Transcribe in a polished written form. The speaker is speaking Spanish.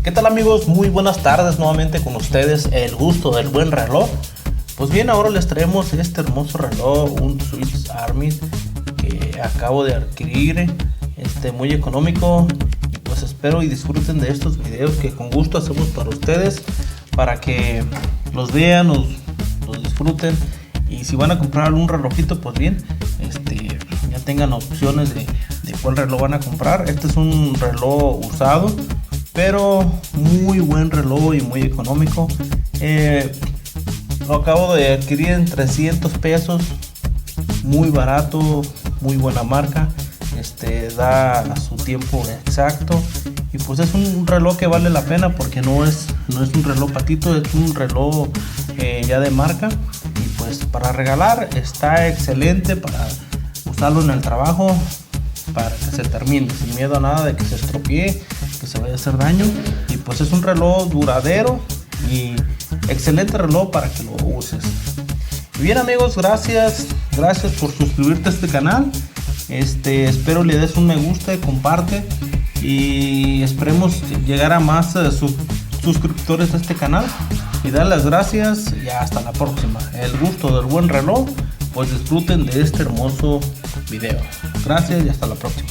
¿Qué tal amigos? Muy buenas tardes nuevamente con ustedes, el gusto del buen reloj. Pues bien, ahora les traemos este hermoso reloj, un Swiss Army que acabo de adquirir, muy económico. Y pues espero y disfruten de estos videos que con gusto hacemos para ustedes, para que los vean, los disfruten. Y si van a comprar un relojito, pues bien, ya tengan opciones de cuál reloj van a comprar. Este es un reloj usado, pero muy buen reloj y muy económico. Lo acabo de adquirir en 300 pesos, muy barato, muy buena marca. Da su tiempo exacto y pues es un reloj que vale la pena, porque no es un reloj patito, es un reloj ya de marca. Y pues para regalar está excelente, para usarlo en el trabajo, para que se termine sin miedo a nada de que se estropee, que se vaya a hacer daño. Y pues es un reloj duradero y excelente reloj para que lo uses. Bien amigos, gracias por suscribirte a este canal. Espero le des un me gusta y comparte, y esperemos llegar a más suscriptores a este canal. Y dar las gracias y hasta la próxima. El gusto del buen reloj, pues disfruten de este hermoso video. Gracias y hasta la próxima.